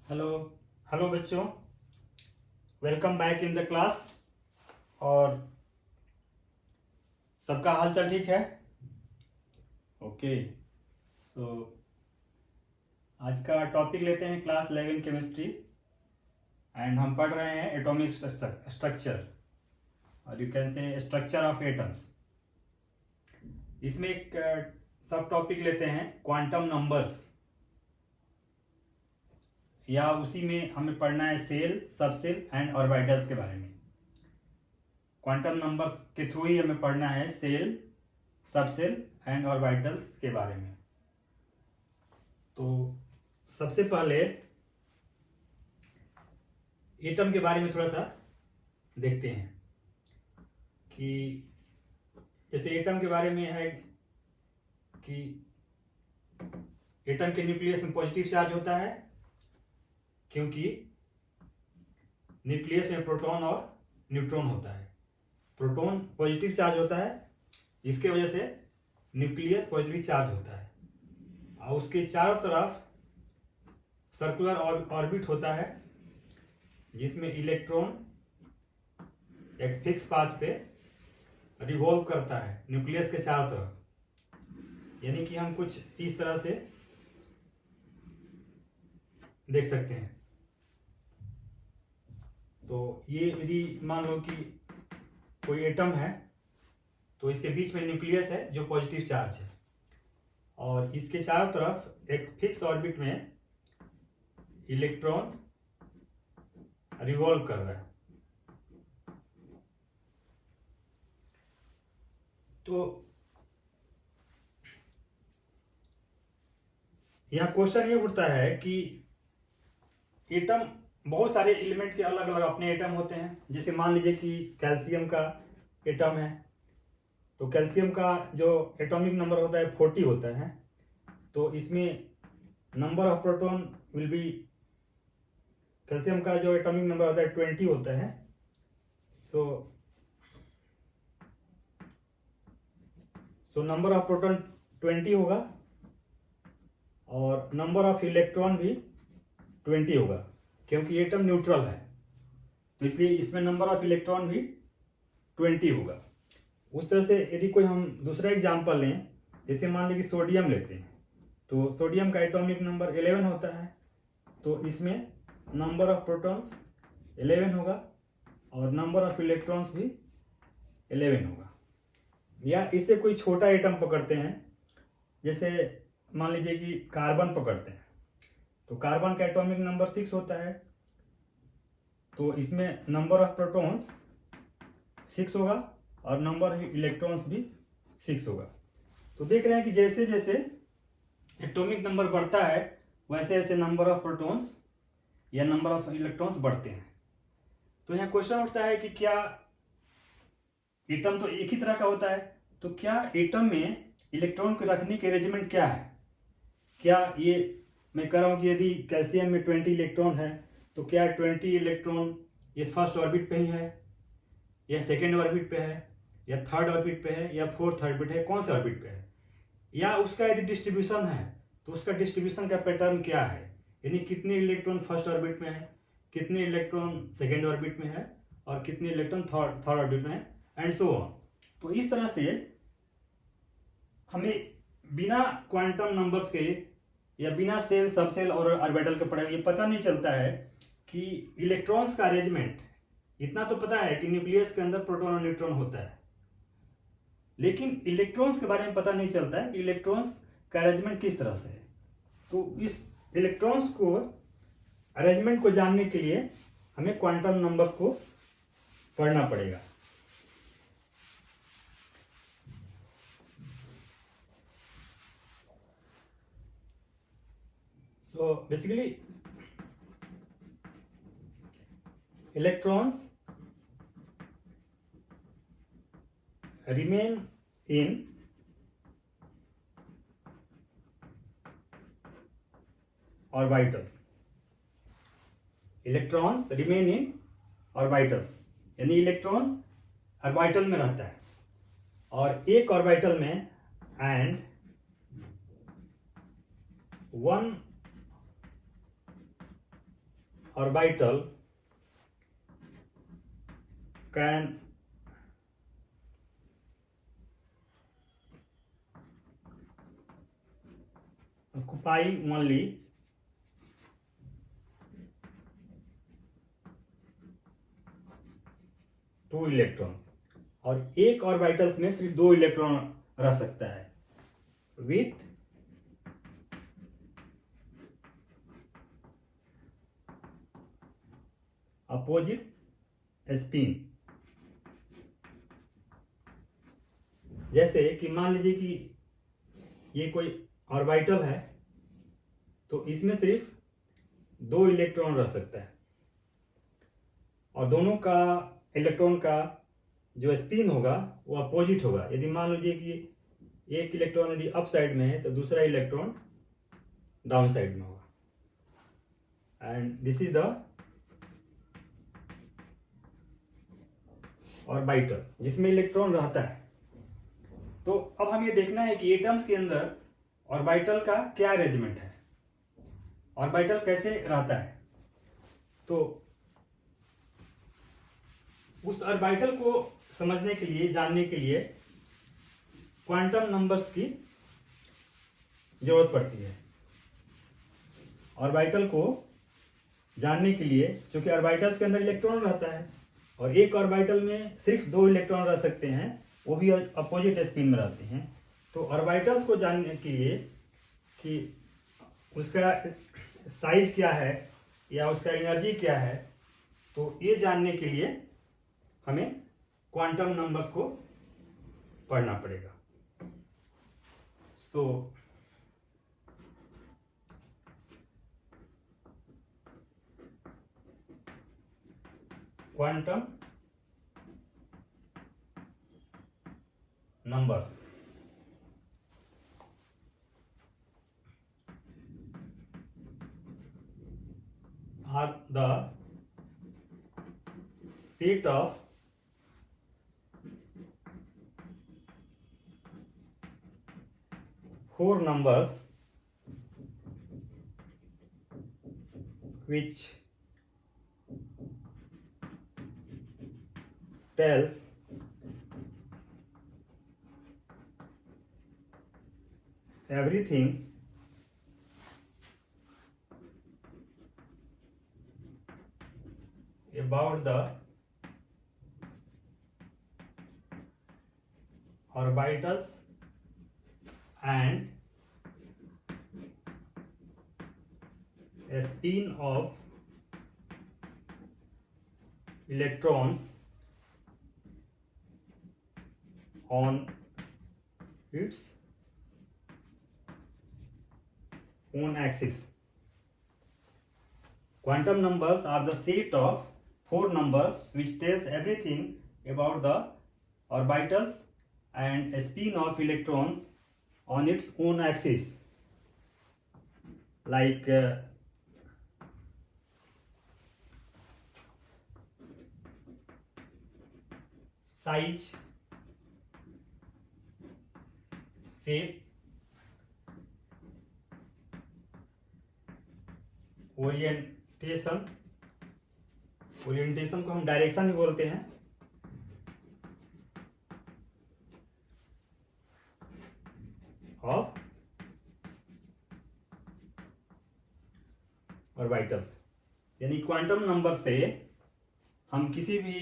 Hello hello बच्चों, welcome back in the class. और सबका हाल चाल ठीक है? ओके, सो आज का टॉपिक लेते हैं क्लास 11 केमिस्ट्री एंड हम पढ़ रहे हैं एटॉमिक स्ट्रक्चर और यू कैन से स्ट्रक्चर ऑफ एटम्स। इसमें एक सब टॉपिक लेते हैं क्वांटम नंबर्स, या उसी में हमें पढ़ना है सेल, सबसेल एंड ऑर्बिटल्स के बारे में। क्वांटम नंबर के थ्रू ही हमें पढ़ना है सेल, सबसेल एंड ऑर्बिटल्स के बारे में। तो सबसे पहले एटम के बारे में थोड़ा सा देखते हैं कि जैसे एटम के बारे में है कि एटम के न्यूक्लियस में पॉजिटिव चार्ज होता है, क्योंकि न्यूक्लियस में प्रोटॉन और न्यूट्रॉन होता है। प्रोटॉन पॉजिटिव चार्ज होता है, इसके वजह से न्यूक्लियस पॉजिटिव चार्ज होता है और उसके चारों तरफ सर्कुलर ऑर्बिट होता है, जिसमें इलेक्ट्रॉन एक फिक्स पाथ पे रिवॉल्व करता है न्यूक्लियस के चारों तरफ। यानी कि हम कुछ इस तरह से देख सकते हैं। तो ये यदि मान लो कि कोई एटम है, तो इसके बीच में न्यूक्लियस है जो पॉजिटिव चार्ज है, और इसके चारों तरफ एक फिक्स ऑर्बिट में इलेक्ट्रॉन रिवॉल्व कर रहा है। तो यहाँ क्वेश्चन ये उठता है कि एटम, बहुत सारे एलिमेंट के अलग अलग अपने एटम होते हैं। जैसे मान लीजिए कि कैल्शियम का एटम है, तो कैल्शियम का जो एटॉमिक नंबर होता है 40 होता है। तो इसमें number of proton will be, calcium का जो एटॉमिक नंबर होता है 20 होता है। सो नंबर ऑफ प्रोटॉन 20 होगा और नंबर ऑफ इलेक्ट्रॉन भी 20 होगा, क्योंकि एटम न्यूट्रल है, तो इसलिए इसमें नंबर ऑफ इलेक्ट्रॉन भी 20 होगा। उस तरह से यदि कोई हम दूसरा एग्जांपल लें, जैसे मान लीजिए सोडियम लेते हैं, तो सोडियम का एटॉमिक नंबर 11 होता है, तो इसमें नंबर ऑफ प्रोटॉन्स 11 होगा और नंबर ऑफ इलेक्ट्रॉन्स भी 11 होगा। या इससे कोई छोटा एटम पकड़ते हैं, जैसे मान लीजिए कि कार्बन पकड़ते हैं, तो कार्बन का एटॉमिक नंबर 6 होता है, तो इसमें नंबर ऑफ प्रोटॉन्स 6 होगा और नंबर ऑफ इलेक्ट्रॉन्स भी 6 होगा। तो देख रहे हैं कि जैसे जैसे एटॉमिक नंबर बढ़ता है, वैसे वैसे नंबर ऑफ प्रोटॉन्स या नंबर ऑफ इलेक्ट्रॉन्स बढ़ते हैं। तो यहाँ क्वेश्चन उठता है कि क्या एटम तो एक ही तरह का होता है, तो क्या एटम में इलेक्ट्रॉन को रखने के अरेंजमेंट क्या है? क्या ये मैं कह रहा हूँ कि यदि कैल्शियम में 20 इलेक्ट्रॉन है, तो क्या 20 इलेक्ट्रॉन ये फर्स्ट ऑर्बिट पे ही है, या सेकेंड ऑर्बिट पे है, या थर्ड ऑर्बिट पे है, या फोर्थ ऑर्बिट है, कौन से ऑर्बिट पे है? या उसका यदि डिस्ट्रीब्यूशन है, तो उसका डिस्ट्रीब्यूशन का पैटर्न क्या है, यानी कितने इलेक्ट्रॉन फर्स्ट ऑर्बिट में है, कितने इलेक्ट्रॉन सेकेंड ऑर्बिट में है, और कितने इलेक्ट्रॉन थर्ड ऑर्बिट में है, एंड सो ऑन। तो इस तरह से हमें बिना क्वांटम नंबर्स के या बिना सेल, सबसेल और ऑर्बिटल के पढ़े ये पता नहीं चलता है कि इलेक्ट्रॉन्स का अरेंजमेंट। इतना तो पता है कि न्यूक्लियस के अंदर प्रोटॉन और न्यूट्रॉन होता है, लेकिन इलेक्ट्रॉन्स के बारे में पता नहीं चलता है कि इलेक्ट्रॉन्स का अरेंजमेंट किस तरह से है। तो इस इलेक्ट्रॉन्स को अरेंजमेंट को जानने के लिए हमें क्वांटम नंबर्स को पढ़ना पड़ेगा। So basically, electrons remain in orbitals. Electrons remain in orbitals, यानी इलेक्ट्रॉन ऑर्बिटल में रहता है, और एक ऑर्बिटल में and one orbital can occupy only two electrons, और एक ऑर्बिटल्स में सिर्फ 2 इलेक्ट्रॉन रह सकता है विथ अपोजिट स्पिन। जैसे कि मान लीजिए कि ये कोई ऑर्बिटल है, तो इसमें सिर्फ 2 इलेक्ट्रॉन रह सकता है, और दोनों का इलेक्ट्रॉन का जो स्पिन होगा वो अपोजिट होगा। यदि मान लीजिए कि एक इलेक्ट्रॉन यदि अप साइड में है तो दूसरा इलेक्ट्रॉन डाउन साइड में होगा। And this is the orbital जिसमें इलेक्ट्रॉन रहता है। तो अब हमें देखना है कि एटम्स के अंदर ऑर्बिटल का क्या अरेंजमेंट है, ऑर्बिटल कैसे रहता है। तो उस ऑर्बिटल को समझने के लिए, जानने के लिए क्वांटम नंबर्स की जरूरत पड़ती है। ऑर्बिटल को जानने के लिए, क्योंकि ऑर्बिटल्स के अंदर इलेक्ट्रॉन रहता है और एक ऑर्बिटल में सिर्फ 2 इलेक्ट्रॉन रह सकते हैं, वो भी अपोजिट स्पिन में रहते हैं। तो ऑर्बिटल्स को जानने के लिए कि उसका साइज क्या है या उसका एनर्जी क्या है, तो ये जानने के लिए हमें क्वांटम नंबर्स को पढ़ना पड़ेगा। सो quantum numbers are the set of four numbers which tells everything about the orbitals and a spin of electrons on its own axis. Quantum numbers are the set of 4 numbers which tells everything about the orbitals and a spin of electrons on its own axis, like size, shape, orientation, orientation को हम direction भी बोलते हैं, of orbitals. यानी quantum number से हम किसी भी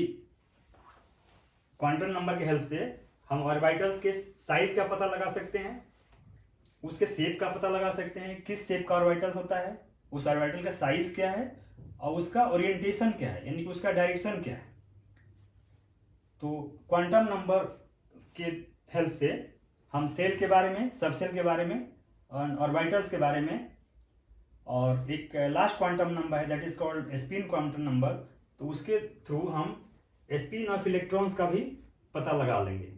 क्वांटम नंबर के हेल्प से हम ऑर्बिटल्स के साइज का पता लगा सकते हैं, उसके शेप का पता लगा सकते हैं, किस शेप का ऑर्बिटल होता है, उस ऑर्बिटल का साइज क्या है और उसका ओरिएंटेशन क्या है, यानी कि उसका डायरेक्शन क्या है। तो क्वांटम नंबर के हेल्प से हम सेल के बारे में, सबसेल के बारे में, ऑर्बिटल्स के बारे में, और एक लास्ट क्वांटम नंबर है that is called spin quantum number, तो उसके थ्रू हम स्पिन ऑफ इलेक्ट्रॉन्स का भी पता लगा लेंगे।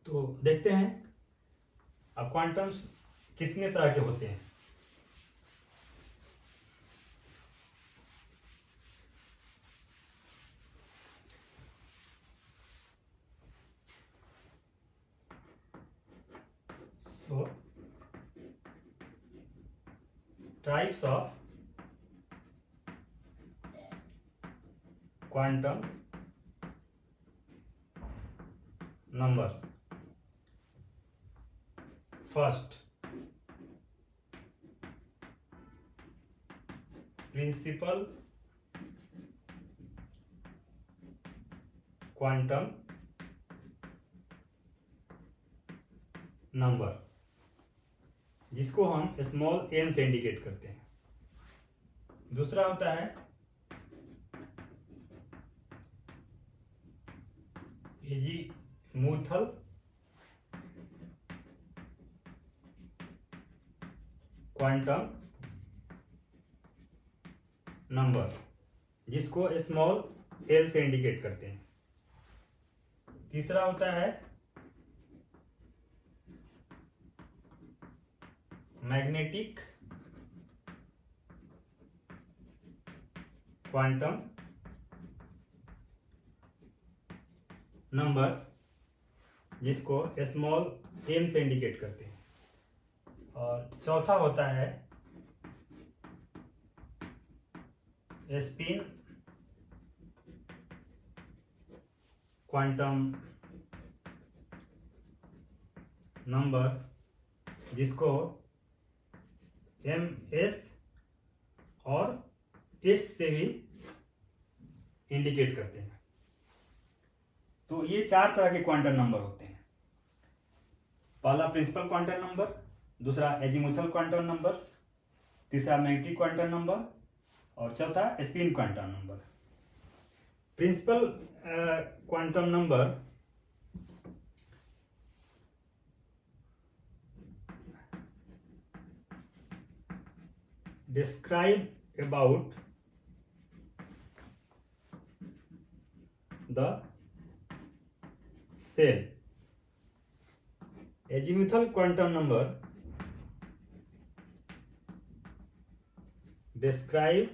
तो देखते हैं अब क्वांटम्स कितने तरह के होते हैं। So types of quantum numbers. First, principal quantum number, जिसको हम स्मॉल एन से इंडिकेट करते हैं। दूसरा होता है एजीमुथल क्वांटम नंबर, जिसको स्मॉल एल से इंडिकेट करते हैं। तीसरा होता है मैग्नेटिक क्वांटम नंबर, जिसको स्मॉल एम से इंडिकेट करते हैं। और चौथा होता है स्पिन क्वांटम नंबर, जिसको एम एस और एस से भी इंडिकेट करते हैं। तो ये चार तरह के क्वांटम नंबर होते हैं। पहला प्रिंसिपल क्वांटम नंबर, दूसरा एजीमुथल क्वांटम नंबर्स, तीसरा मैग्नेटिक क्वांटम नंबर और चौथा spin quantum number. Principal quantum number describe about the cell. Azimuthal quantum number describe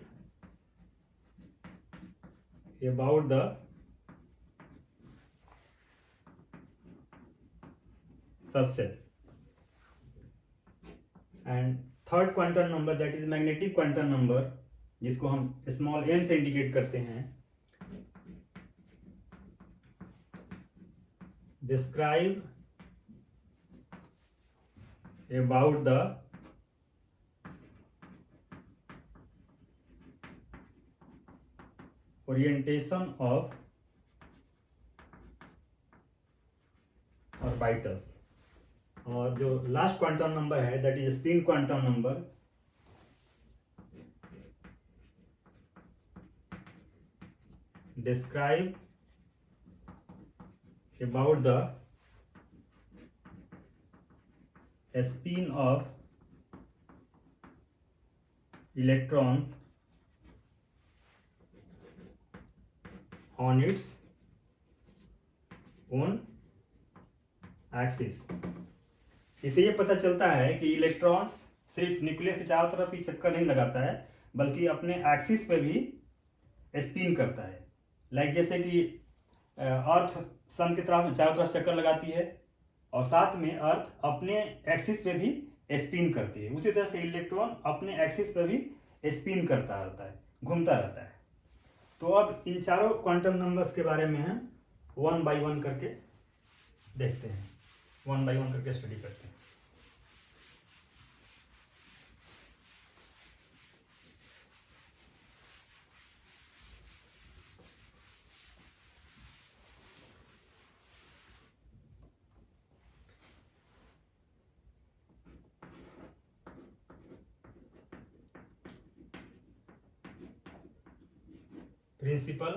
about the subcell. And third quantum number that is magnetic quantum number, जिसको हम small M से indicate करते हैं, describe about the orientation of orbitals. और जो last quantum number है that is spin quantum number, describe about the spin off electrons on its own axis. इससे ये पता चलता है कि इलेक्ट्रॉन्स सिर्फ न्यूक्लियस के चारों तरफ ही चक्कर नहीं लगाता है, बल्कि अपने एक्सिस पे भी स्पिन करता है। लाइक जैसे कि अर्थ सन की तरफ चारों तरफ चक्कर लगाती है और साथ में अर्थ अपने एक्सिस पे भी स्पिन करती है, उसी तरह से इलेक्ट्रॉन अपने एक्सिस पे भी स्पिन करता रहता है, घूमता रहता है। तो अब इन चारों क्वांटम नंबर्स के बारे में हम वन बाय वन करके देखते हैं, वन बाय वन करके स्टडी करते हैं। प्रिंसिपल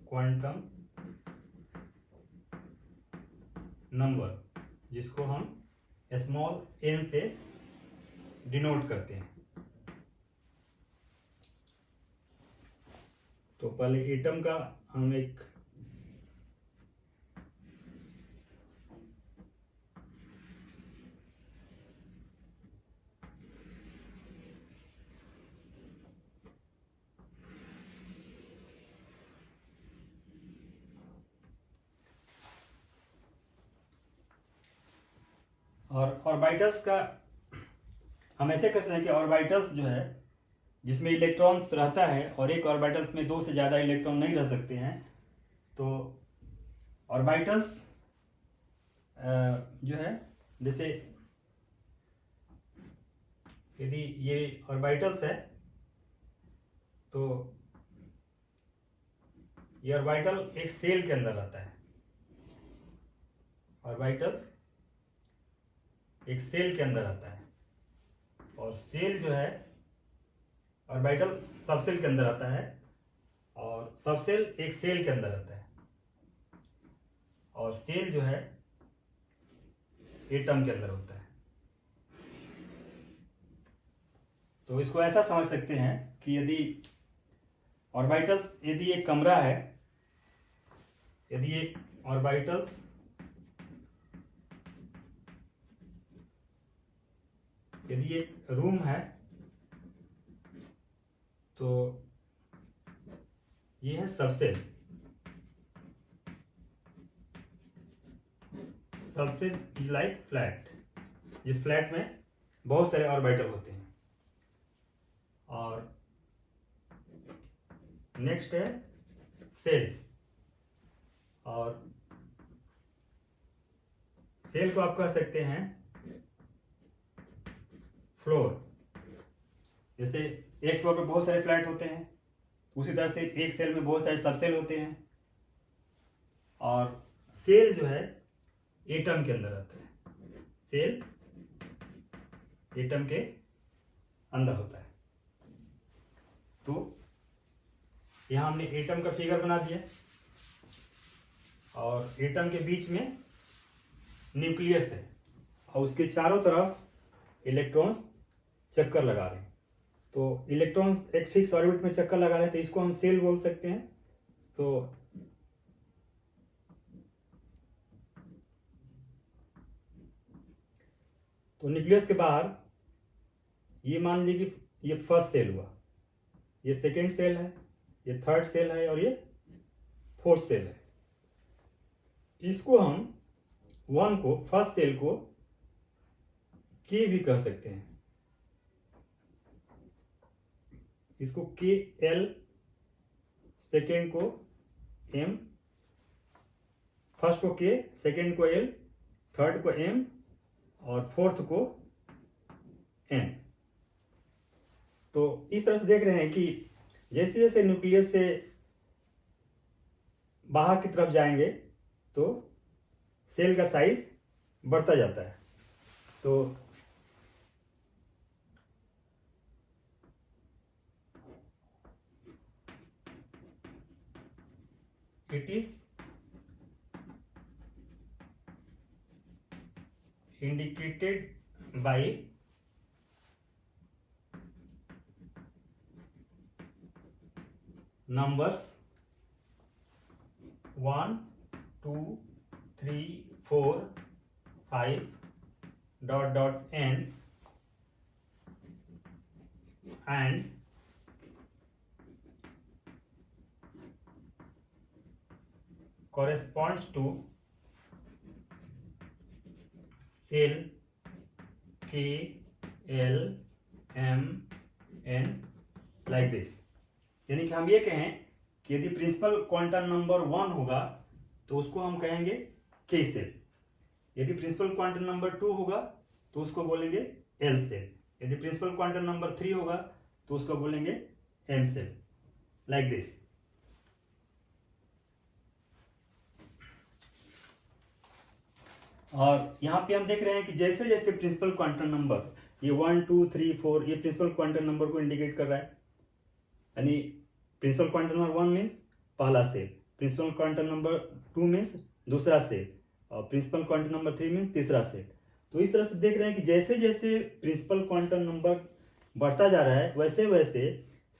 क्वांटम नंबर, जिसको हम स्मॉल एन से डिनोट करते हैं। तो पहले एटम का हम एक और ऑर्बिटल्स का हम ऐसे कह सकते हैं कि ऑर्बिटल्स जो है जिसमें इलेक्ट्रॉन्स रहता है और एक ऑर्बिटल्स में दो से ज़्यादा इलेक्ट्रॉन नहीं रह सकते हैं। तो ऑर्बिटल्स जो है, जैसे यदि ये ऑर्बिटल्स है तो ये ऑर्बिटल एक सेल के अंदर रहता है। ऑर्बिटल्स एक सेल के अंदर रहता है और सेल जो है, ऑर्बिटल सबसेल के अंदर रहता है और सबसेल एक सेल के अंदर रहता है और सेल जो है एटम के अंदर होता है। तो इसको ऐसा समझ सकते हैं कि यदि ऑर्बिटल्स, यदि एक कमरा है, यदि एक ऑर्बिटल्स यदि एक रूम है तो ये है subshell. Subshell is like flat, जिस फ्लैट में बहुत सारे ऑर्बिटल होते हैं। और नेक्स्ट है सेल, और सेल को आप कह सकते हैं फ्लोर। जैसे एक फ्लोर पे बहुत सारे फ्लैट होते हैं, उसी तरह से एक सेल में बहुत सारे सबसेल होते हैं। और सेल जो है एटम के अंदर रहता है, सेल एटम के अंदर होता है। तो यहां हमने एटम का फिगर बना दिया और एटम के बीच में न्यूक्लियस है और उसके चारों तरफ इलेक्ट्रॉन्स चक्कर लगा रहे हैं। तो इलेक्ट्रॉन्स एक फिक्स ऑर्बिट में चक्कर लगा रहे हैं, तो इसको हम सेल बोल सकते हैं। तो न्यूक्लियस के बाहर ये मान लीजिए कि ये फर्स्ट सेल हुआ, ये सेकेंड सेल है, ये थर्ड सेल है और ये फोर्थ सेल है। इसको हम वन को, फर्स्ट सेल को के भी कह सकते हैं। इसको के एल, सेकेंड को एम, फर्स्ट को के, सेकेंड को एल, थर्ड को एम और फोर्थ को एन। तो इस तरह से देख रहे हैं कि जैसे जैसे न्यूक्लियस से बाहर की तरफ जाएंगे तो सेल का साइज बढ़ता जाता है। तो it is indicated by numbers 1, 2, 3, 4, 5 dot dot n and corresponds to cell K, L, M, N like this। यानी कि हम ये कहें कि यदि प्रिंसिपल क्वांटम नंबर 1 होगा तो उसको हम कहेंगे के सेल, यदि प्रिंसिपल क्वांटम नंबर 2 होगा तो उसको बोलेंगे एल सेल, यदि प्रिंसिपल क्वांटम नंबर 3 होगा तो उसको बोलेंगे एम सेल, लाइक दिस। और यहाँ पे हम देख रहे हैं कि जैसे जैसे प्रिंसिपल क्वांटम नंबर, ये 1, 2, 3, 4, ये प्रिंसिपल क्वांटम नंबर को इंडिकेट कर रहा है। यानी प्रिंसिपल क्वांटम नंबर 1 मीन्स पहला shell, principal quantum number 2 means दूसरा सेल और प्रिंसिपल क्वांटम नंबर 3 मीन्स तीसरा सेल। तो इस तरह से देख रहे हैं कि जैसे जैसे प्रिंसिपल क्वांटम नंबर बढ़ता जा रहा है वैसे वैसे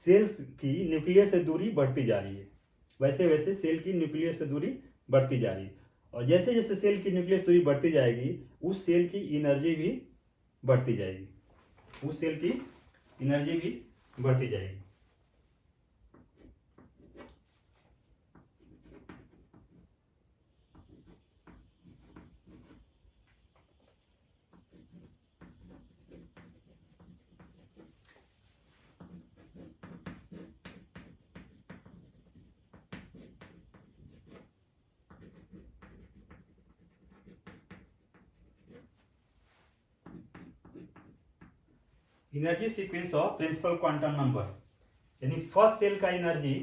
सेल्स की न्यूक्लियस से दूरी बढ़ती जा रही है, वैसे वैसे सेल की न्यूक्लियस से दूरी बढ़ती जा रही है। और जैसे जैसे सेल की न्यूक्लियस दूरी बढ़ती जाएगी उस सेल की एनर्जी भी बढ़ती जाएगी, उस सेल की एनर्जी भी बढ़ती जाएगी। Energy sequence of principal quantum number, यानी फर्स्ट सेल का एनर्जी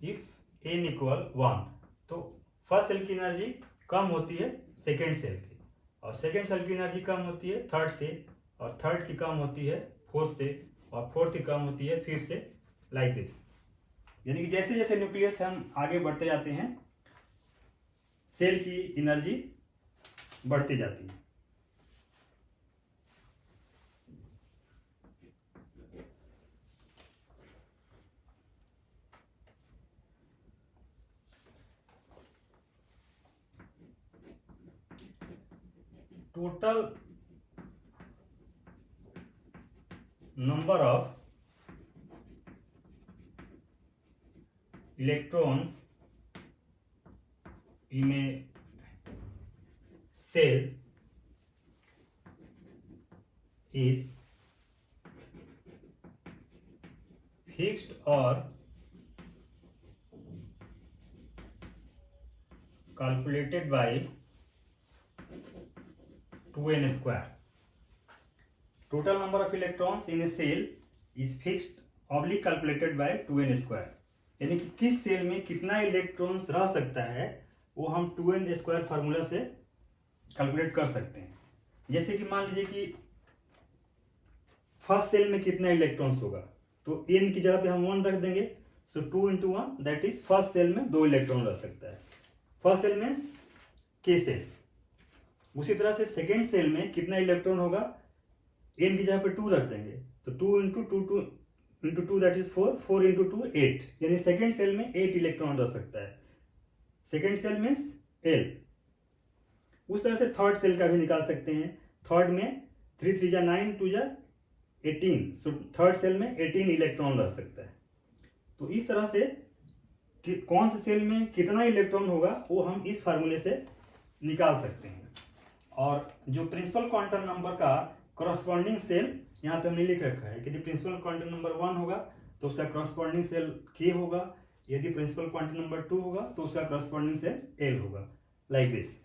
इफ n इक्वल 1, तो फर्स्ट सेल की एनर्जी कम होती है सेकेंड सेल की, और सेकेंड सेल की एनर्जी कम होती है थर्ड से, और थर्ड की कम होती है फोर्थ से, और फोर्थ की कम होती है फिफ्थ से, लाइक दिस। यानी कि जैसे जैसे न्यूक्लियस हम आगे बढ़ते जाते हैं सेल की एनर्जी बढ़ती जाती है। Total number of electrons in a shell is fixed or calculated by 2n square. Total number of electrons in a cell is fixed oblique calculated by 2n square. यानी कि किस सेल में कितना electrons रह सकता है वो हम 2n स्क्वायर फार्मूला से कैलकुलेट कर सकते हैं। जैसे कि मान लीजिए कि फर्स्ट सेल में कितना इलेक्ट्रॉन्स होगा, तो n की जगह पे हम 1 रख देंगे, so 2 into 1 that is first shell में 2 इलेक्ट्रॉन रह सकता है। First shell means K shell. उसी तरह से सेकेंड सेल में कितना इलेक्ट्रॉन होगा, n की जगह पे 2 रख देंगे, तो 2 into two that is 4, 4 into 2 8, यानी सेकेंड सेल में 8 इलेक्ट्रॉन रह सकता है। Second shell means l। उस तरह से थर्ड सेल का भी निकाल सकते हैं। थर्ड में 3 3 जा 9, 2 जा 18, सो थर्ड सेल में 18 इलेक्ट्रॉन रह सकता है। तो इस तरह से कि कौन से सेल में कितना इलेक्ट्रॉन होगा वो हम इस फार्मूले से निकाल सकते हैं। और जो प्रिंसिपल क्वांटम नंबर का करस्पॉन्डिंग सेल यहाँ पे हमने लिख रखा है कि यदि प्रिंसिपल क्वांटम नंबर 1 होगा तो उसका करस्पॉन्डिंग सेल के होगा, यदि प्रिंसिपल क्वांटम नंबर 2 होगा तो उसका करस्पॉन्डिंग सेल एल होगा, लाइक दिस।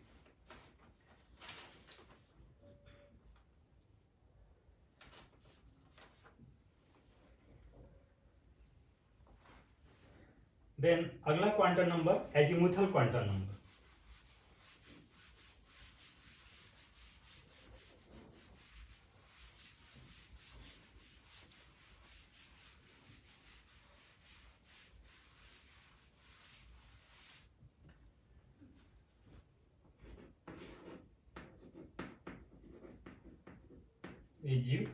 देन अगला quantum number azimuthal quantum number. Azimuthal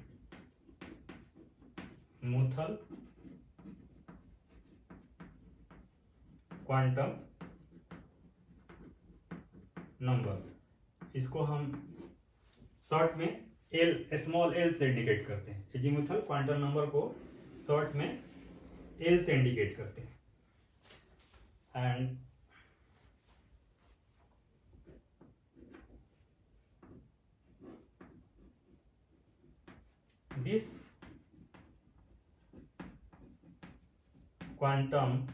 quantum number, इसको हम शॉर्ट में एल, स्मॉल एल से इंडिकेट करते हैं। एजीमुथल क्वांटम नंबर को शॉर्ट में एल से इंडिकेट करते हैं। And this quantum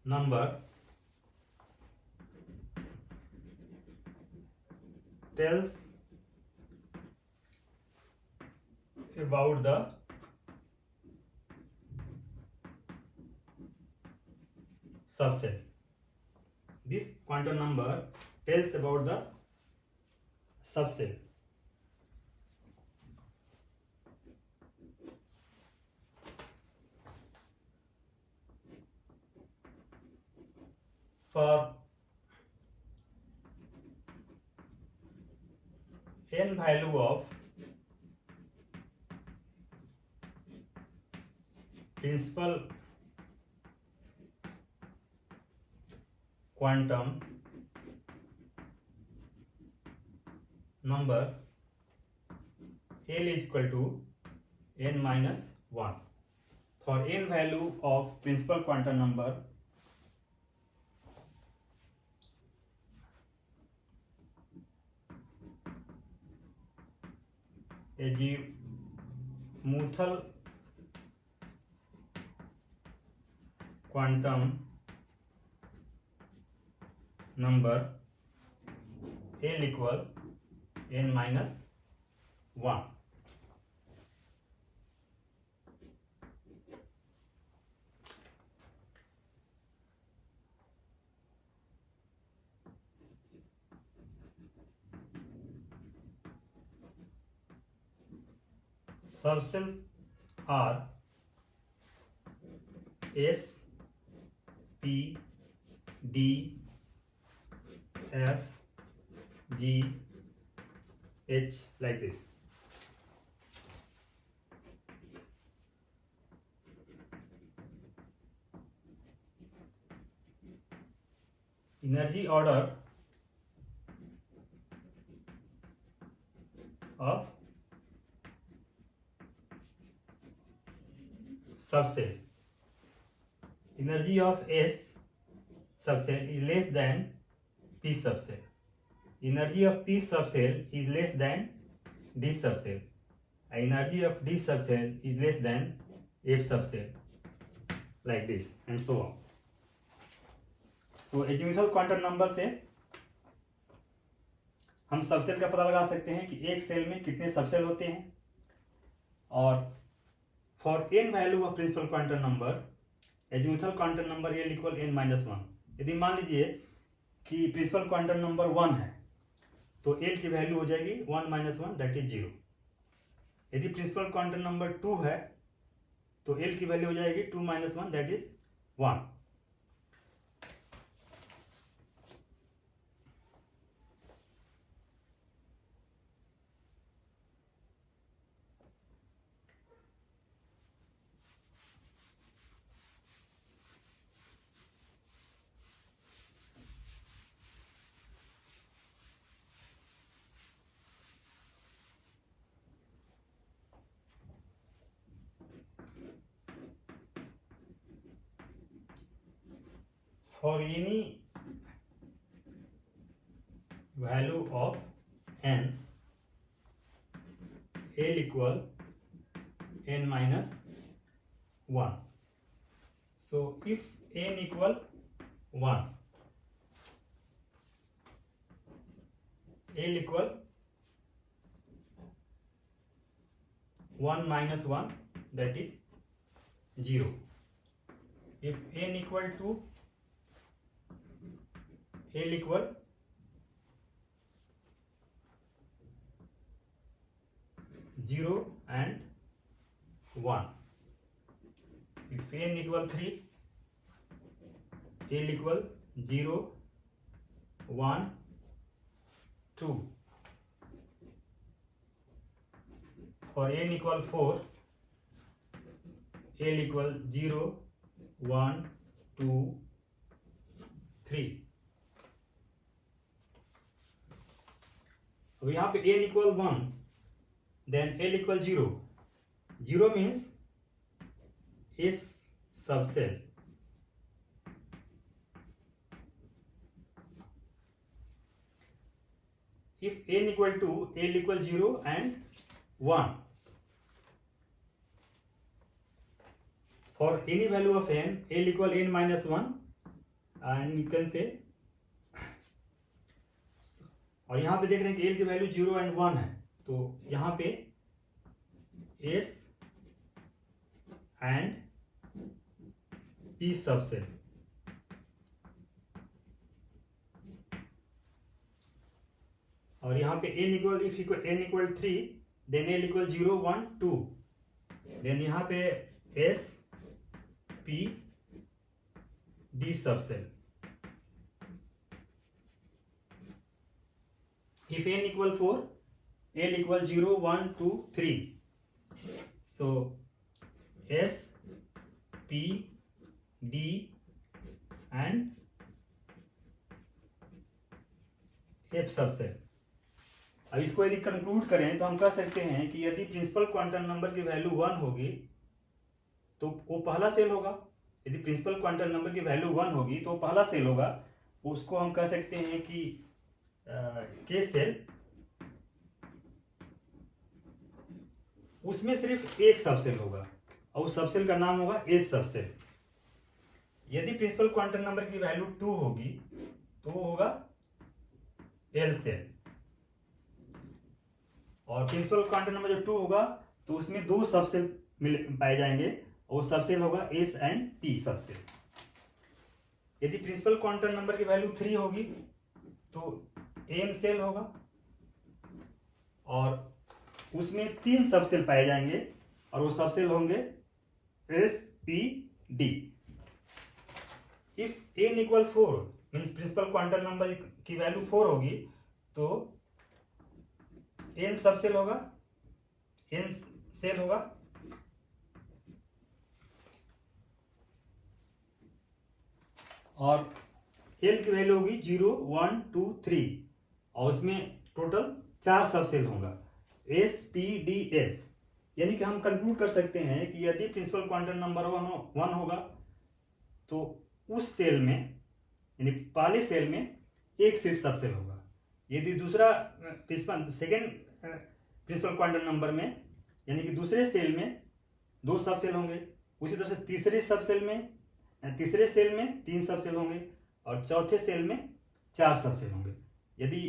number tells about the subset. This quantum number tells about the subset. For n value of principal quantum number, L is equal to n minus 1. For n value of principal quantum number, azimuthal quantum number L equal n minus 1. Subcells are S, P, D, F, G, H, like this. Energy order of subcell. Energy of S subcell is less than P subcell. Energy of P subcell is less than D subcell. Energy of D subcell is less than F subcell, like this and so on. So azimuthal quantum number से हम subshell का पता लगा सकते हैं कि एक cell में कितने सबसेल होते हैं, और for n value of principal quantum number azimuthal quantum number L equal n minus 1. यदि मान लीजिए कि प्रिंसिपल क्वांटम नंबर 1 है तो L की वैल्यू हो जाएगी 1 माइनस 1 दैट इज 0. यदि प्रिंसिपल क्वांटम नंबर 2 है तो L की वैल्यू हो जाएगी 2 minus 1 that is 1. For any value of n, L equal n minus 1. So if n equal 1, L equal 1 minus 1 that is 0. If n equal to L equal 0 and 1. If n equal 3, L equal 0, 1, 2. For n equal 4, L equal 0, 1, 2, 3. अब यहाँ पे n equal 1, then L equal 0. 0 means S subcell. If n equal to L equal 0 and 1, for any value of n, L equal n minus 1, and you can say, और यहाँ पे देख रहे हैं कि L की वैल्यू 0 एंड 1 है, तो यहाँ पे S एंड P सबसेल. और यहाँ पे n equal n equal 3, then L equal 0, 1, 2. Then यहाँ पे S P D subshell. If n equal 4, L equal 0, 1, 2, 3. So S, P, D and F subset. अब इसको यदि कंक्लूड करें तो हम कह सकते हैं कि यदि प्रिंसिपल क्वांटम नंबर की वैल्यू 1 होगी तो वो पहला सेल होगा. यदि प्रिंसिपल क्वांटम नंबर की वैल्यू 1 होगी तो पहला सेल होगा. उसको हम कह सकते हैं कि के सेल, उसमें सिर्फ एक सबसेल होगा और उस सबसेल का नाम होगा एस सबसेल. यदि प्रिंसिपल क्वांटम नंबर की वैल्यू 2 होगी तो वो होगा एल सेल। और प्रिंसिपल क्वांटम नंबर जो 2 होगा तो उसमें 2 सबसेल पाए जाएंगे और वो सबसेल होगा एस एंड पी सबसेल। यदि प्रिंसिपल क्वांटम नंबर की वैल्यू 3 होगी तो एम सेल होगा और उसमें 3 सबसेल पाए जाएंगे और वो सबसेल होंगे S P D. If N equal 4 means principal quantum number की वैल्यू 4 होगी तो एन सबसेल होगा, एन सेल होगा और एल की वैल्यू होगी 0 1 2 3 और उसमें टोटल 4 सबसेल होगा एस पी डी एफ। यानी कि हम कंक्लूड कर सकते हैं कि यदि प्रिंसिपल क्वांटम नंबर 1 होगा तो उस सेल में यानी पहले सेल में एक सिर्फ सबसेल होगा। यदि दूसरा सेकेंड प्रिंसिपल क्वांटम नंबर में यानी कि दूसरे सेल में 2 सबसेल होंगे। उसी तरह से तीसरे सेल में 3 सबसेल होंगे और चौथे सेल में 4 सबसेल होंगे। यदि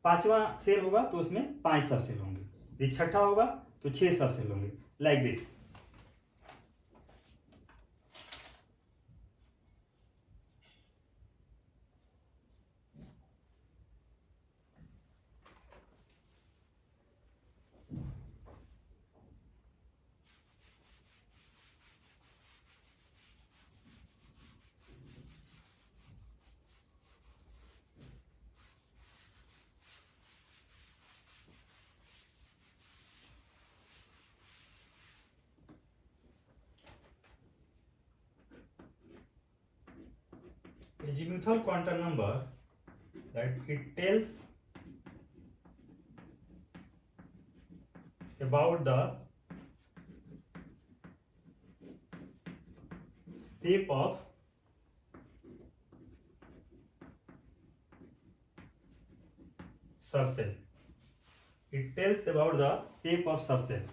5वां सेल होगा तो उसमें 5 सबसेल होंगे। यदि छठा होगा तो 6 सबसेल होंगे, like this. Azimuthal quantum number that it tells about the shape of subcell. It tells about the shape of subcell.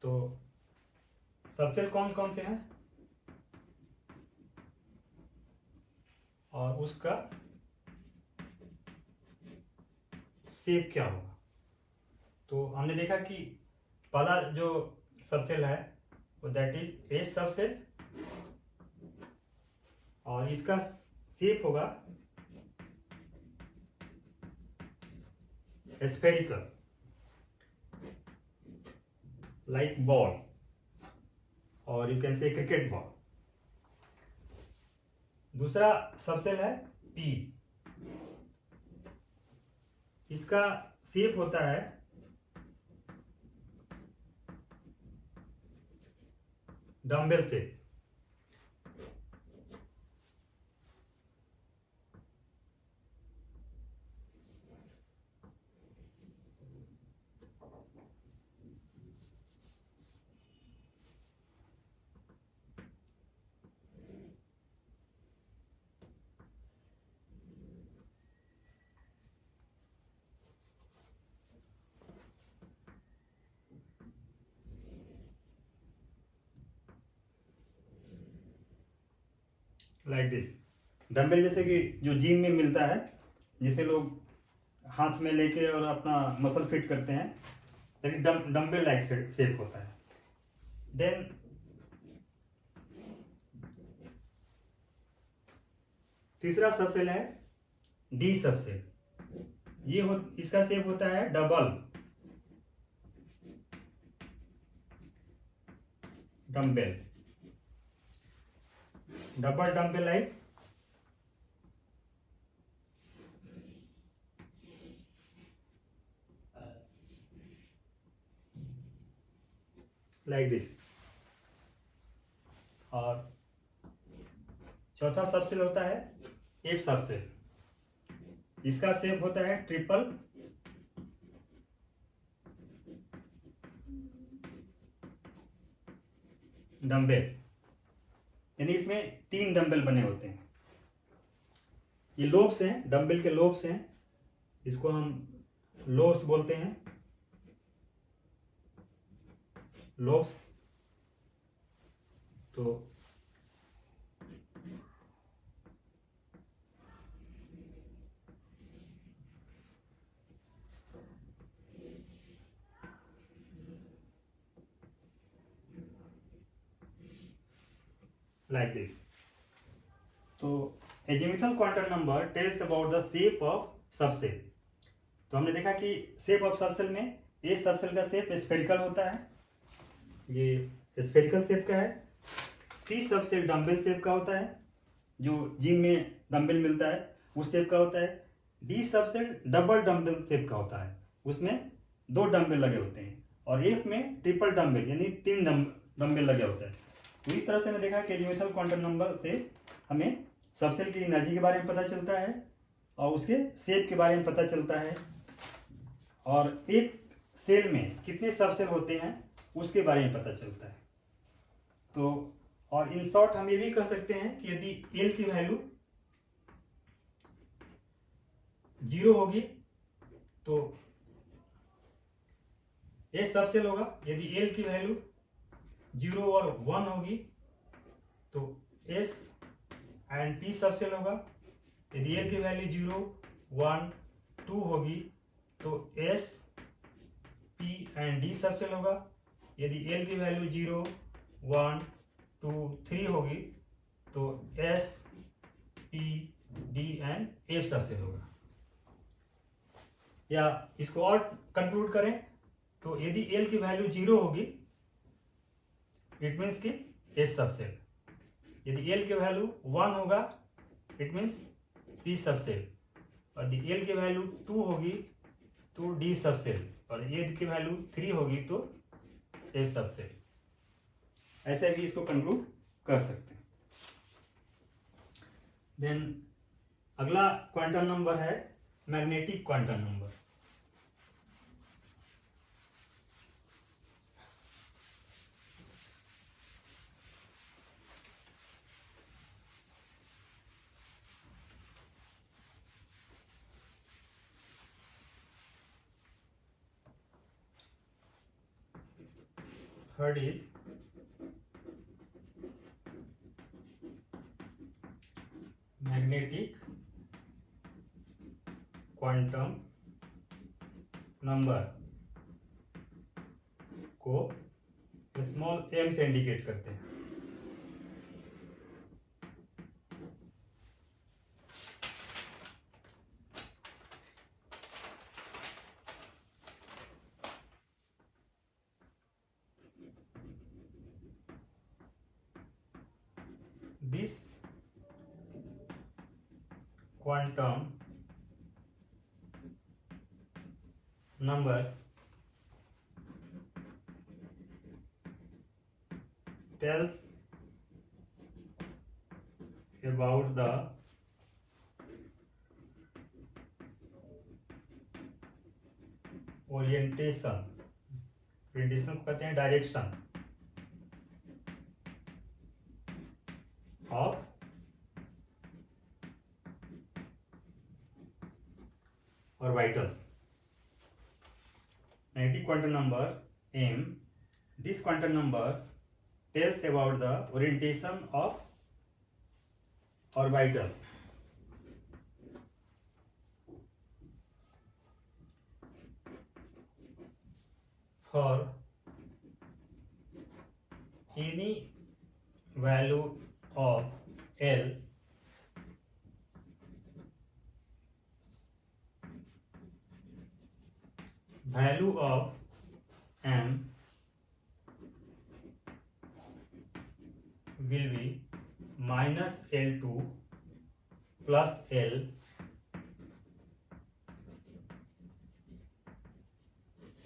तो सबसेल कौन कौन से हैं और उसका शेप क्या होगा। तो हमने देखा कि पहला जो सबसेल है वो दैट इज एस सबसेल और इसका शेप होगा स्फेरिकल लाइक बॉल और यू कैन से क्रिकेट बॉल। दूसरा सबसेल है पी, इसका शेप होता है dumbbell shape. Like this dumbbell, जैसे कि जो जिम में मिलता है जिसे लोग हाथ में लेके और अपना मसल फिट करते हैं, लेकिन डम्बल लाइक शेप होता है। देन तीसरा सबसेल है डी सबसेल। इसका शेप होता है डबल डम्बल लाइक दिस। और चौथा सबसेल होता है एफ सबसेल, इसका शेप होता है ट्रिपल डम्बल, यानी इसमें 3 डंबल बने होते हैं। ये लोब्स हैं, डंबल के लोब्स हैं, इसको हम लोब्स बोलते हैं, लोब्स। तो like this. तो azimuthal quantum number tells about the shape of subcell. तो हमने देखा कि शेप ऑफ सबसेल में ए सबसेल का शेप स्फेरिकल होता है, ये स्फेरिकल शेप का है। टी सबसेल डम्बल शेप का होता है, जो जिम में डम्बल मिलता है उस शेप का होता है। D subshell double dumbbell shape का होता है, उसमें 2 डम्बल लगे होते हैं, और एफ में ट्रिपल डम्बल यानी 3 डम्बल लगे होते हैं। तो इस तरह से हमने देखा कि एलिमेंटल क्वांटम नंबर से हमें सबसेल की एनर्जी के बारे में पता चलता है और उसके शेप के बारे में पता चलता है, और एक सेल में कितने सबसेल होते हैं उसके बारे में पता चलता है। तो और इन शॉर्ट हम ये भी कह सकते हैं कि यदि एल की वैल्यू 0 होगी तो एस सबसेल होगा, यदि एल की वैल्यू 0 और 1 होगी तो एस एंड टी सबसेल होगा, यदि एल की वैल्यू 0 1 2 होगी तो S P and D subshell होगा, यदि एल की वैल्यू 0 1 2 3 होगी तो S P D and F subshell होगा। या इसको और कंक्लूड करें तो यदि एल की वैल्यू 0 होगी इट मीन्स कि एस सबसेल, यदि एल की वैल्यू 1 होगा इट मीन्स पी सबसेल, और यदि एल की वैल्यू 2 होगी तो डी सबसेल, और एल की वैल्यू 3 होगी तो एस सबसेल। ऐसे भी इसको कंक्लूड कर सकते हैं। देन अगला क्वांटम नंबर है magnetic quantum number. Third is magnetic quantum number को स्मॉल m से इंडिकेट करते हैं। This quantum number tells about the orientation को कहते हैं direction of orbitals. Magnetic quantum number m, this quantum number tells about the orientation of orbitals. For any value of L, value of m will be minus L2 plus L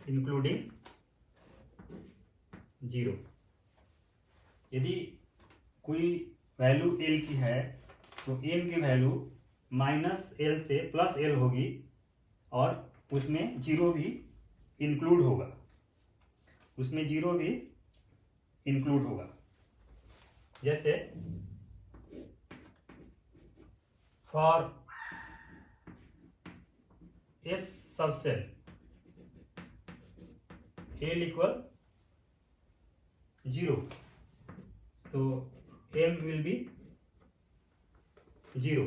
including 0। यदि कोई value L की है तो m की value minus L से plus L होगी और उसमें 0 भी इंक्लूड होगा, उसमें 0 भी इंक्लूड होगा। जैसे for S subshell L equal 0, so m will be 0.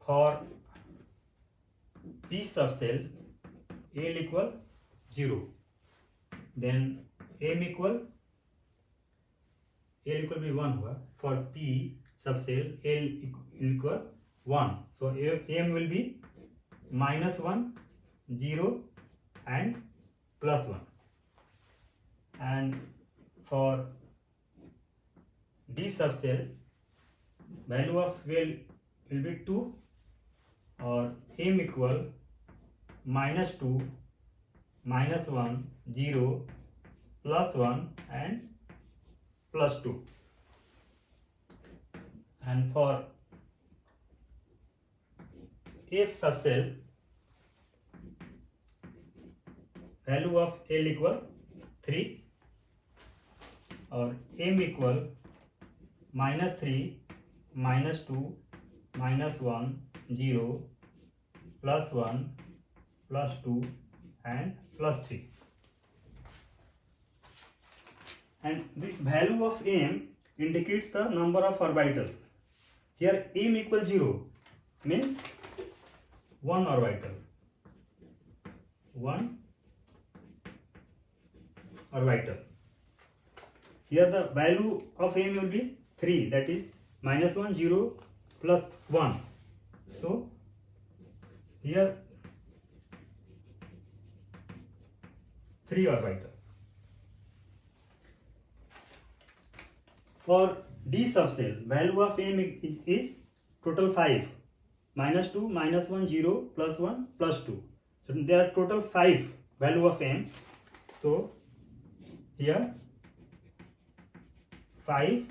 For P subcell L equal 0, then m equal L equal be 1 होगा. For P subcell L equal 1. So M will be -1, 0 and +1. And for D subcell value of L will be 2 or M equal -2, -1, 0, +1 and +2. And for F subcell value of L equal 3 or M equal -3, -2, -1, 0, +1, +2 and +3. And this value of M indicates the number of orbitals. Here M equal 0 means 1 orbital. 1 orbital. Here the value of M will be 3, that is -1, 0, +1. So here 3 orbital. For D subcell value of M is total 5, -2, -1, 0, +1, +2. So there are total 5 value of M. So here 5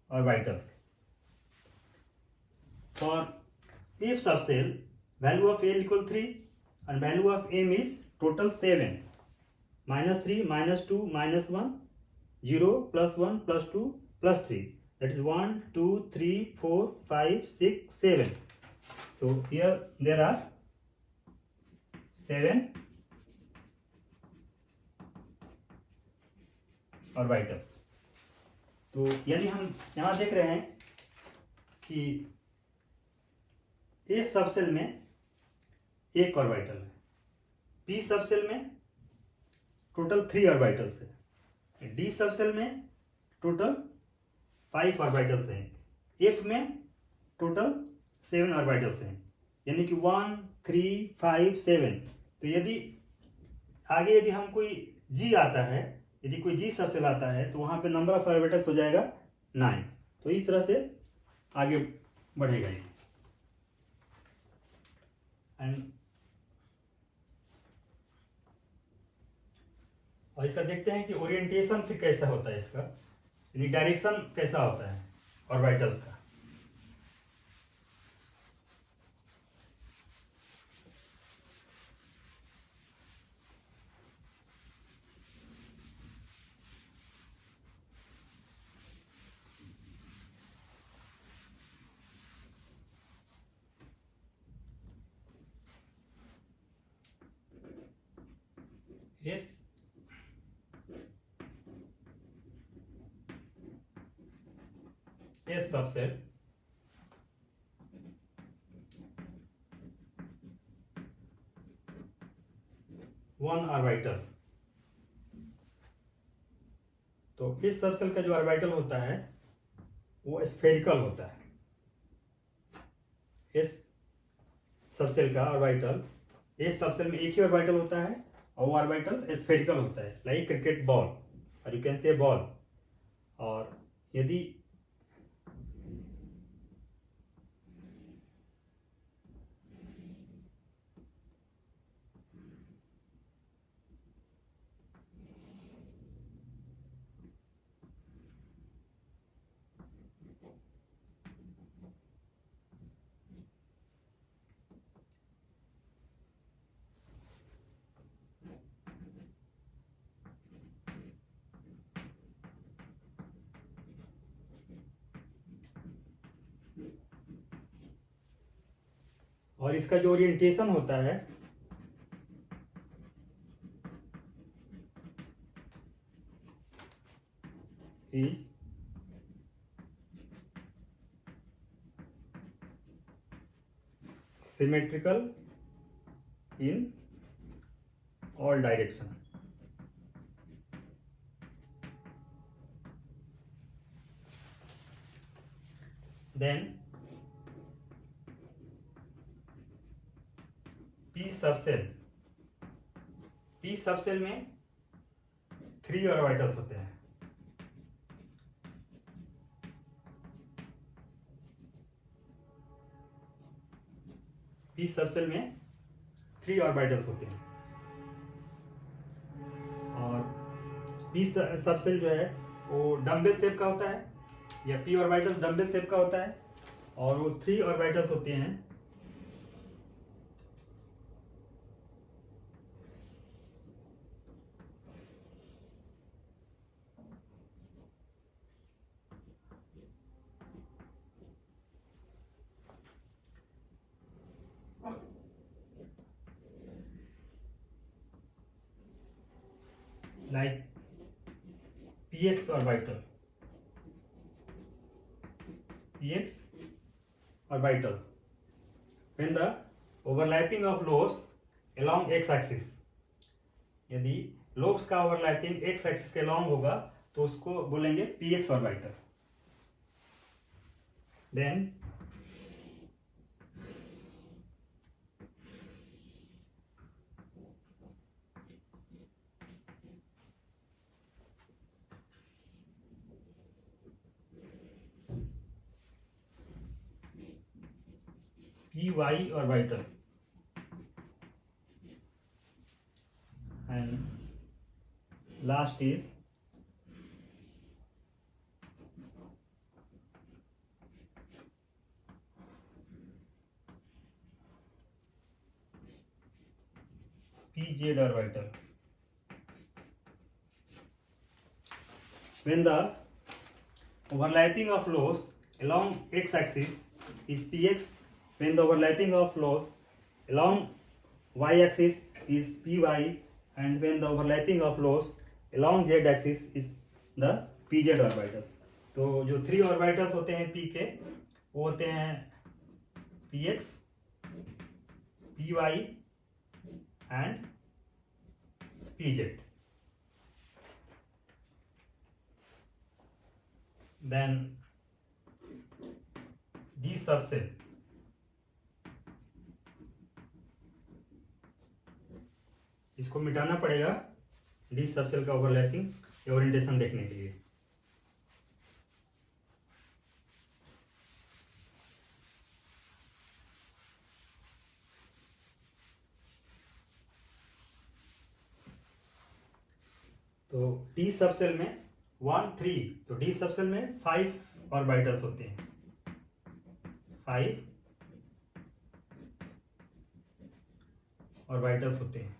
orbitals. For F subcell value of L equal 3 and value of M is total 7, -3, -2, -1, 0, +1, +2, +3. That is 1, 2, 3, 4, 5, 6, 7. So here there are 7 orbitals. तो यानी हम यहाँ देख रहे हैं कि ए subshell में एक ऑर्बिटल है, पी सबसेल में टोटल 3 ऑर्बिटल्स है, डी सबसेल में टोटल 5 ऑर्बिटल्स हैं, एफ में टोटल 7 ऑर्बिटल्स हैं. यानी कि 1, 3, 5, 7. तो यदि आगे यदि हम कोई जी आता है, यदि कोई जी सबसेल आता है तो वहां पे नंबर ऑफ ऑर्बिटल्स हो जाएगा 9. तो इस तरह से आगे बढ़ेगा ये. एंड और इसका देखते हैं कि ओरिएंटेशन फिर कैसा होता है इसका, यानी डायरेक्शन कैसा होता है ऑर्बिटल्स का. Yes. S subcell one orbital. तो इस सबसेल का जो ऑर्बिटल होता है वो स्फेरिकल होता है. इस सबसेल का ऑर्बिटल, इस सबसेल में एक ही ऑर्बिटल होता है और वो ऑर्बिटल स्फेरिकल होता है, लाइक क्रिकेट बॉल, और यू कैन से बॉल. और यदि और इसका जो ओरिएंटेशन होता है is symmetrical in all direction. Then P subshell में 3 ऑर्बिटल्स होते हैं। पी सबसेल में 3 ऑर्बिटल्स होते हैं और पी सबसेल जो है वो डम्बल शेप का होता है, या पी ऑर्बिटल डम्बल शेप का होता है और वो 3 ऑर्बिटल्स होते हैं like px orbital, when the overlapping of lobes along x axis, यदि लोब्स का ओवरलैपिंग x एक्सिस के लॉन्ग होगा तो उसको बोलेंगे px orbital. Then py orbital and last is pz orbital, when the overlapping of lobes along x axis is px, when the overlapping of lobes along y axis is py, and when the overlapping of lobes along z axis is the pz orbitals। तो जो 3 orbitals होते हैं p के वो होते हैं px, py and pz। देन d सबसेल, इसको मिटाना पड़ेगा डी सबसेल का ओवरलैपिंग ओरिएंटेशन देखने के लिए। तो डी सबसेल में 1 3, तो डी सबसेल में 5 ऑर्बिटल्स होते हैं, 5 ऑर्बिटल्स होते हैं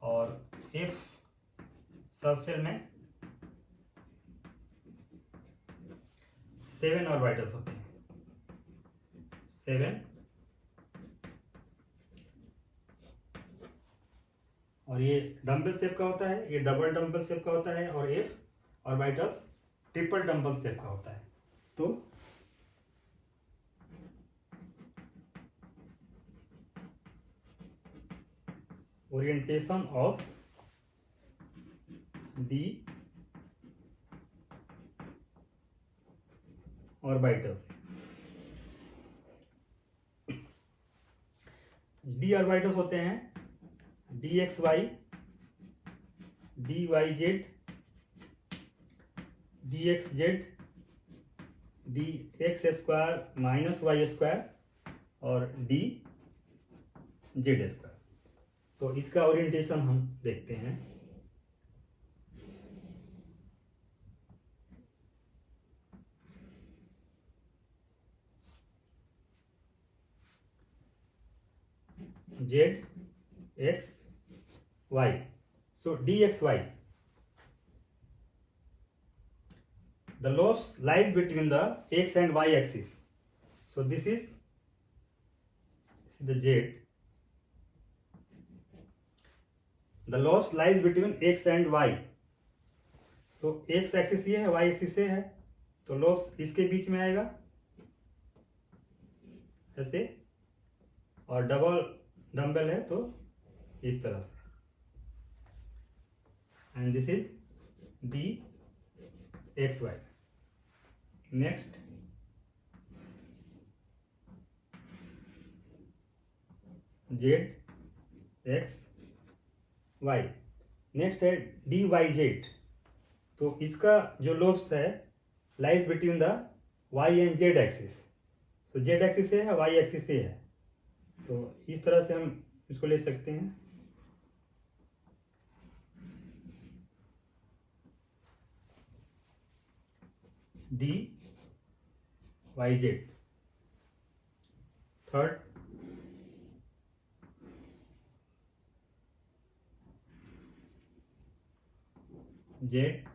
और एफ सबसेल में 7 ऑर्बिटल्स होते हैं, 7। और ये डम्बल शेप का होता है, ये डबल डम्बल शेप का होता है और F orbitals triple dumbbell shape का होता है। तो orientation of D orbitals, D orbitals होते हैं D X Y, D Y Z, D X Z, D X square minus Y square और डी जेड स्क्वायर। तो इसका ओरिएंटेशन हम देखते हैं। Z X Y, so dxy, the lobes lies between the x and y axis, so this is the z, the lobes lies between x and y, so x axis ये है, y axis ये है, तो lobes इसके बीच में आएगा ऐसे, और डबल डम्बल है तो इस तरह से, and this is dxy। next Z X Y. Next है डी वाई जेड। तो इसका जो लोब्स है lies between the Y and Z axis. तो जेड एक्सिस से है, वाई एक्सिस से है। तो इस तरह से हम इसको ले सकते हैं। D Y Z. Third Z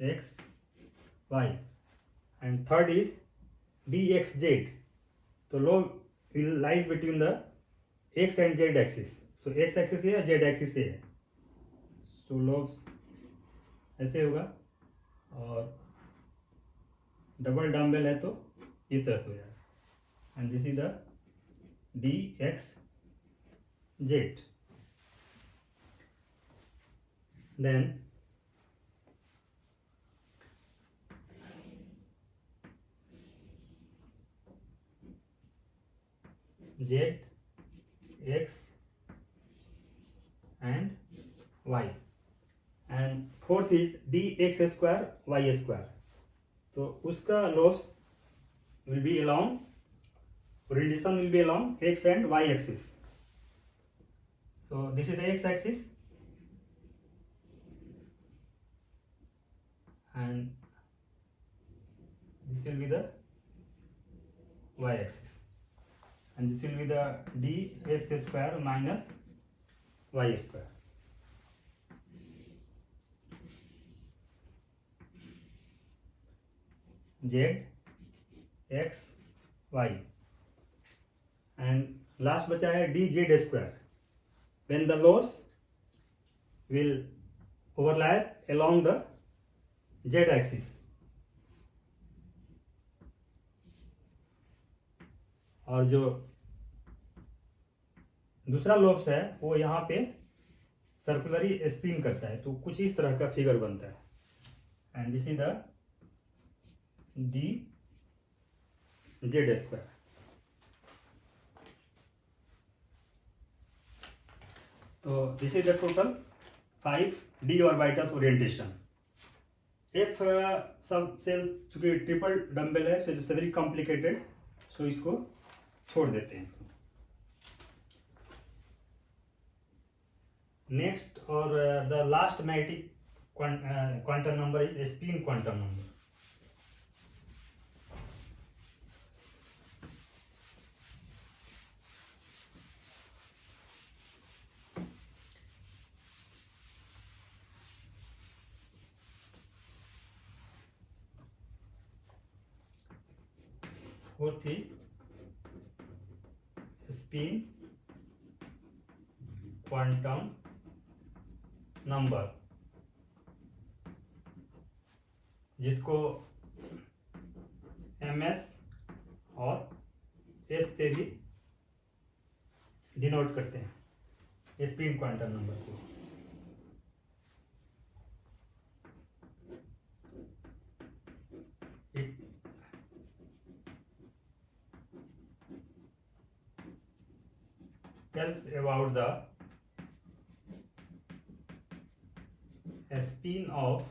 X Y and third is D X Z. तो lobe will lies between the x and z axis. So x axis से है, z axis से है। So lobes ऐसे होगा, और डबल डम्बल है तो इस तरह से हो जाएगा। And this is the D X Z. Then Z X and Y and fourth is D X square Y square. तो उसका lobes will be along, orientation will be along x and y axis. So this is the x axis and this will be the y axis, and this will be the dx square minus y square. Z x y and last बचा है dz square when the lobes will overlap along the z axis. और जो दूसरा lobes है वो यहाँ पे सर्कुलरी spin करता है। तो कुछ इस तरह का फिगर बनता है। And this is the D Z square. तो this is the total 5 D orbitals orientation. If sub shells चूंकि ट्रिपल डम्बल है, so it's very complicated, so इसको छोड़ देते हैं इसको। नेक्स्ट और the last magnetic quantum number is spin quantum number. Fourth ही स्पिन क्वांटम नंबर, जिसको ms और s से भी डिनोट करते हैं स्पिन क्वांटम नंबर को। It tells about the spin of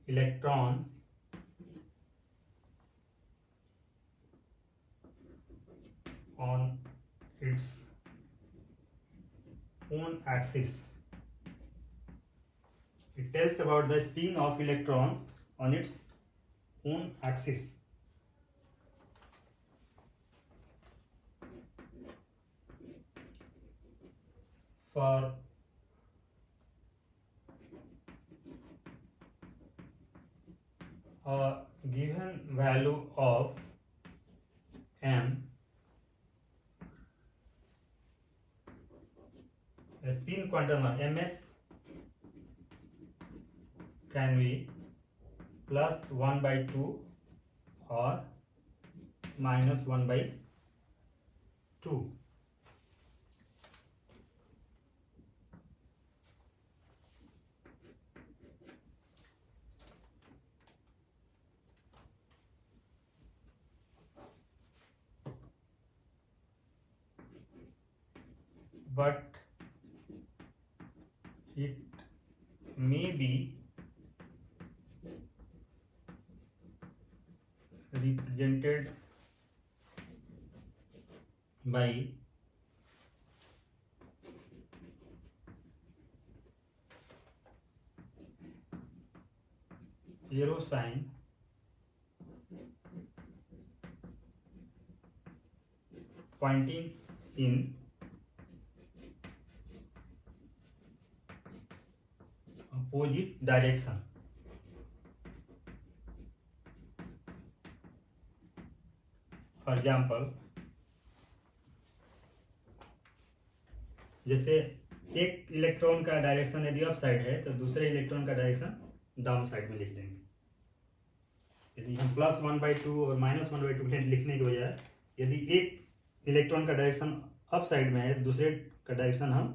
electrons on its own axis. It tells about the spin of electrons on its own axis. For a given value of m, a spin quantum ms can be plus 1 by 2 or minus 1 by 2. but it may be represented by arrow sign pointing in opposite direction. For example, जैसे एक electron का direction यदि up side है तो दूसरे electron का direction down side में लिख देंगे। यदि हम +1/2 और -1/2 लिखने के बजाय यदि एक इलेक्ट्रॉन का डायरेक्शन अप साइड में है दूसरे का डायरेक्शन हम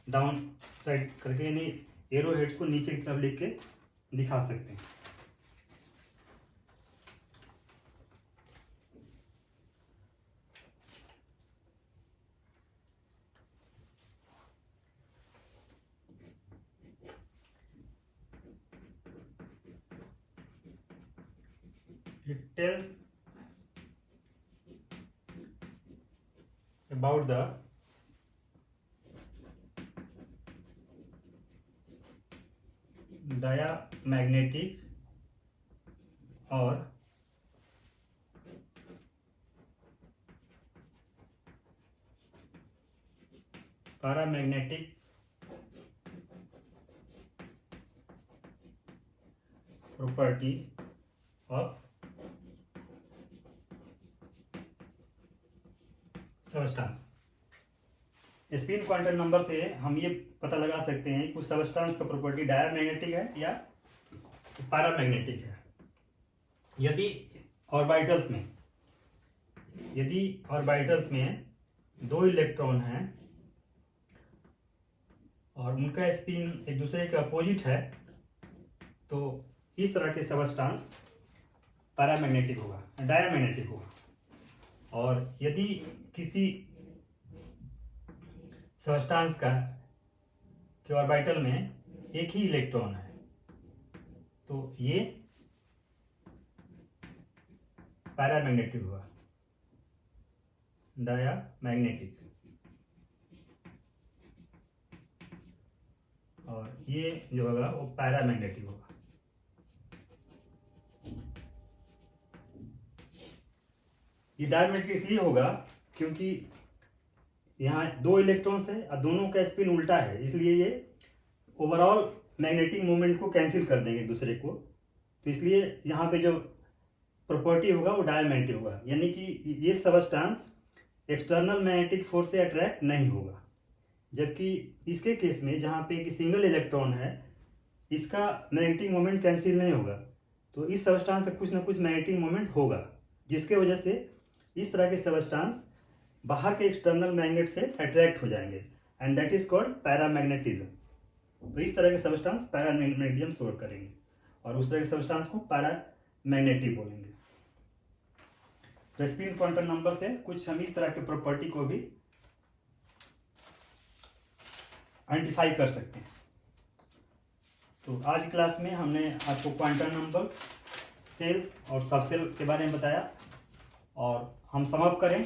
डाउन साइड करके यानी एरो हेड्स को नीचे की तरफ लिख के दिखा सकते हैं। It tells about the diamagnetic or paramagnetic property of substance. Spin quantum number से हम ये पता लगा सकते हैं कि उस सबस्टांस का प्रॉपर्टी डायमैग्नेटिक है या पैरामैग्नेटिक है। यदि ऑर्बिटल्स में दो इलेक्ट्रॉन हैं और उनका स्पिन एक दूसरे के अपोजिट है तो इस तरह के सबस्टांस पैरामैग्नेटिक होगा, डायमैग्नेटिक होगा। और यदि किसी सबस्टांस का के ऑर्बिटल में एक ही इलेक्ट्रॉन है तो ये पैरामैग्नेटिक होगा, डायमैग्नेटिक। और ये जो होगा वो पैरामैग्नेटिक होगा। ये डायमैग्नेटिक इसलिए होगा क्योंकि यहाँ दो इलेक्ट्रॉन्स है और दोनों का स्पिन उल्टा है, इसलिए ये ओवरऑल मैग्नेटिक मोमेंट को कैंसिल कर देंगे एक दूसरे को। तो इसलिए यहाँ पे जो प्रॉपर्टी होगा वो डायमैग्नेटिक होगा, यानी कि ये सबस्टांस एक्सटर्नल मैग्नेटिक फोर्स से अट्रैक्ट नहीं होगा। जबकि इसके केस में जहाँ पे एक सिंगल इलेक्ट्रॉन है इसका मैग्नेटिक मोमेंट कैंसिल नहीं होगा, तो इस सबस्टांस से कुछ ना कुछ मैग्नेटिक मोमेंट होगा, जिसके वजह से इस तरह के सबस्टांस बाहर के एक्सटर्नल मैग्नेट से अट्रैक्ट हो जाएंगे and that is called paramagnetism. तो इस तरह के सबस्टांस पैरामैग्नेटिज्म स्टोर करेंगे और उस तरह के सबस्टांस को पैरामैग्नेटिक बोलेंगे। तो स्पिन क्वांटम नंबर से कुछ हम इस तरह के प्रॉपर्टी को भी आइडेंटिफाई कर सकते हैं। तो आज क्लास में हमने आपको क्वांटम नंबर्स, सेल्स और सबसेल के बारे में बताया। और हम समअप करें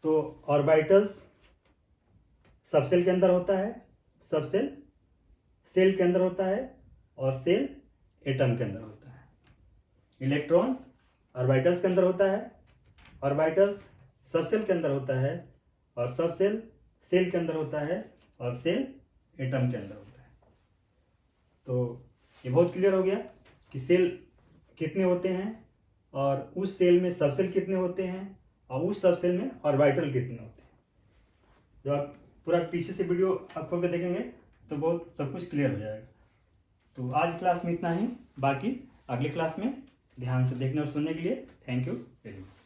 तो ऑर्बिटल्स सबसेल के अंदर होता है, सबसेल सेल के अंदर होता है और सेल एटम के अंदर होता है। इलेक्ट्रॉन्स ऑर्बिटल्स के अंदर होता है, ऑर्बिटल्स सबसेल के अंदर होता है और सबसेल सेल के अंदर होता है और सेल एटम के अंदर होता है। तो ये बहुत क्लियर हो गया कि सेल कितने होते हैं और उस सेल में सबसेल कितने होते हैं और उस सबसेल में ऑर्बिटल कितने होते हैं। जब आप पूरा पीछे से वीडियो आप खोल के देखेंगे तो बहुत सब कुछ क्लियर हो जाएगा। तो आज क्लास में इतना ही, बाकी अगली क्लास में ध्यान से देखने और सुनने के लिए थैंक यू वेरी मच।